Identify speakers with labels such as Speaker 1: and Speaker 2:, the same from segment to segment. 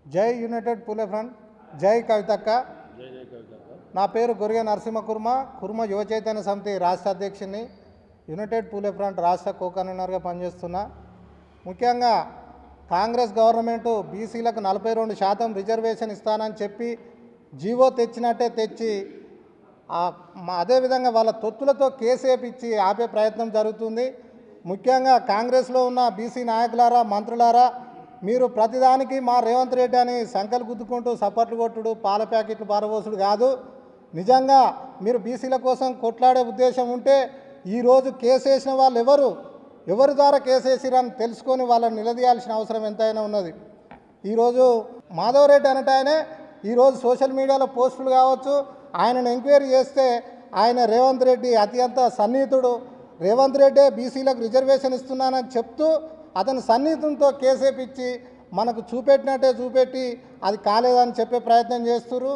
Speaker 1: జై యునైటెడ్ పూలే ఫ్రంట్, జై కవితక్క. నా పేరు గొరిగ నరసింహ కుర్మ యువ చైతన్య సమితి రాష్ట్ర అధ్యక్షుని, యునైటెడ్ పూలే ఫ్రంట్ రాష్ట్ర కో కన్వీనర్గా పనిచేస్తున్నా. ముఖ్యంగా కాంగ్రెస్ గవర్నమెంటు బీసీలకు 42% రిజర్వేషన్ ఇస్తానని చెప్పి జీవో తెచ్చినట్టే తెచ్చి అదేవిధంగా వాళ్ళ తొత్తులతో కేసు వేపించి ఆపే ప్రయత్నం జరుగుతుంది. ముఖ్యంగా కాంగ్రెస్లో ఉన్న బీసీ నాయకులారా, మంత్రులారా, మీరు ప్రతిదానికి మా రేవంత్ రెడ్డి అని సంకలు గుద్దుకుంటూ సపోర్ట్లు కొట్టుడు, పాల ప్యాకెట్లు పారబోసుడు కాదు. నిజంగా మీరు బీసీల కోసం కొట్లాడే ఉద్దేశం ఉంటే ఈరోజు కేసు వేసిన వాళ్ళు ఎవరి ద్వారా కేసు వేసిరని తెలుసుకొని వాళ్ళని నిలదీయాల్సిన అవసరం ఎంతైనా ఉన్నది. ఈరోజు మాధవ్ రెడ్డి అనటాయనే ఈరోజు సోషల్ మీడియాలో పోస్టులు కావచ్చు, ఆయనను ఎంక్వైరీ చేస్తే ఆయన రేవంత్ రెడ్డి అత్యంత సన్నిహితుడు, రేవంత్ రెడ్డే బీసీలకు రిజర్వేషన్ ఇస్తున్నానని చెప్తూ అతను సన్నిహితంతో కేసు వేపించి మనకు చూపెట్టినట్టే చూపెట్టి అది కాలేదని చెప్పే ప్రయత్నం చేస్తున్నారు.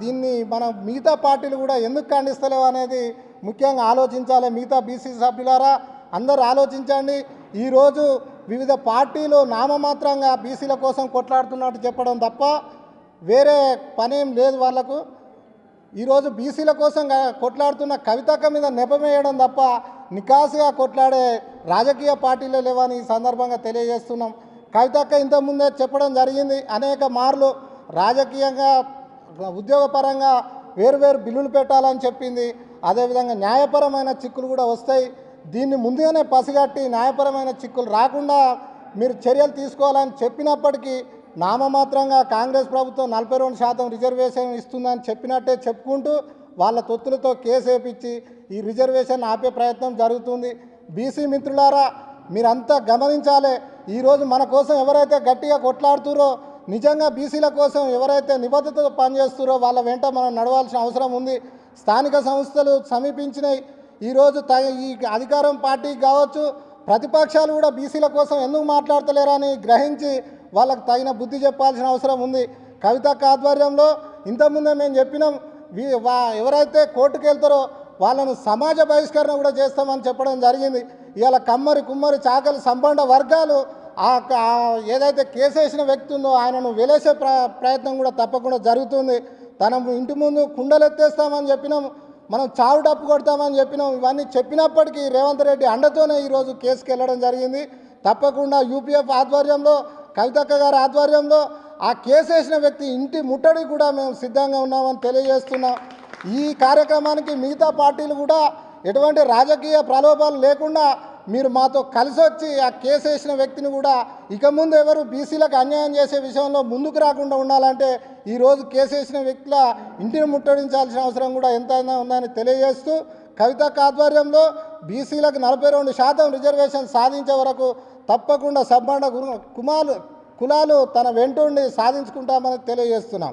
Speaker 1: దీన్ని మనం మిగతా పార్టీలు కూడా ఎందుకు ఖండిస్తలేవు అనేది ముఖ్యంగా ఆలోచించాలి. మిగతా బీసీ సభ్యులారా అందరూ ఆలోచించండి. ఈరోజు వివిధ పార్టీలు నామమాత్రంగా బీసీల కోసం కొట్లాడుతున్నట్టు చెప్పడం తప్ప వేరే పనేం లేదు వాళ్లకు. ఈరోజు బీసీల కోసం కొట్లాడుతున్న కవితక్క మీద నెపమేయడం తప్ప నికాసుగా కొట్లాడే రాజకీయ పార్టీలే లేవని ఈ సందర్భంగా తెలియజేస్తున్నాం. కవితక్క ఇంతకుముందే చెప్పడం జరిగింది, అనేక మార్లు రాజకీయంగా ఉద్యోగపరంగా వేరువేరు బిల్లులు పెట్టాలని చెప్పింది. అదేవిధంగా న్యాయపరమైన చిక్కులు కూడా వస్తాయి. దీన్ని ముందుగానే పసిగట్టి న్యాయపరమైన చిక్కులు రాకుండా మీరు చర్యలు తీసుకోవాలని చెప్పినప్పటికీ నామమాత్రంగా కాంగ్రెస్ ప్రభుత్వం 42% రిజర్వేషన్ ఇస్తుందని చెప్పినట్టే చెప్పుకుంటూ వాళ్ళ తొత్తులతో కేసు వేపించి ఈ రిజర్వేషన్ ఆపే ప్రయత్నం జరుగుతుంది. బీసీ మిత్రులారా మీరంతా గమనించాలి. ఈరోజు మన కోసం ఎవరైతే గట్టిగా కొట్లాడుతురో, నిజంగా బీసీల కోసం ఎవరైతే నిబద్ధతతో పనిచేస్తురో వాళ్ళ వెంట మనం నడవాల్సిన అవసరం ఉంది. స్థానిక సంస్థలు సమీపించినాయి. ఈరోజు ఈ అధికారం పార్టీకి కావచ్చు, ప్రతిపక్షాలు కూడా బీసీల కోసం ఎందుకు మాట్లాడతలేరని గ్రహించి వాళ్ళకు తగిన బుద్ధి చెప్పాల్సిన అవసరం ఉంది. కవితక్క ఆధ్వర్యంలో ఇంతకుముందే మేము చెప్పినాం, ఎవరైతే కోర్టుకు వెళ్తారో వాళ్ళను సమాజ బహిష్కరణ కూడా చేస్తామని చెప్పడం జరిగింది. ఇవాళ కమ్మరి కుమ్మరి చాకలి సంబంధ వర్గాలు ఏదైతే కేసు వేసిన వ్యక్తి ఉందో ఆయనను వెలేసే ప్రయత్నం కూడా తప్పకుండా జరుగుతుంది. తన ఇంటి ముందు కుండలు ఎత్తేస్తామని చెప్పినాం, మనం చావు డప్పు కొడతామని చెప్పినాం. ఇవన్నీ చెప్పినప్పటికీ రేవంత్ రెడ్డి అండతోనే ఈరోజు కేసుకు వెళ్ళడం జరిగింది. తప్పకుండా యూపీఎఫ్ ఆధ్వర్యంలో, కవితక్క గారి ఆధ్వర్యంలో ఆ కేసు వేసిన వ్యక్తి ఇంటి ముట్టడి కూడా మేము సిద్ధంగా ఉన్నామని తెలియజేస్తున్నాం. ఈ కార్యక్రమానికి మిగతా పార్టీలు కూడా ఎటువంటి రాజకీయ ప్రలోభాలు లేకుండా మీరు మాతో కలిసి వచ్చి ఆ కేసు వేసిన వ్యక్తిని కూడా ఇక ముందు ఎవరు బీసీలకు అన్యాయం చేసే విషయంలో ముందుకు రాకుండా ఉండాలంటే ఈరోజు కేసు వేసిన వ్యక్తుల ఇంటిని ముట్టడించాల్సిన అవసరం కూడా ఎంతైనా ఉందని తెలియజేస్తూ, కవితక్క ఆధ్వర్యంలో బీసీలకు 42% రిజర్వేషన్ సాధించే వరకు తప్పకుండా సబ్బండ కులాలు తన వెంటుండి సాధించుకుంటామని తెలియజేస్తున్నాం.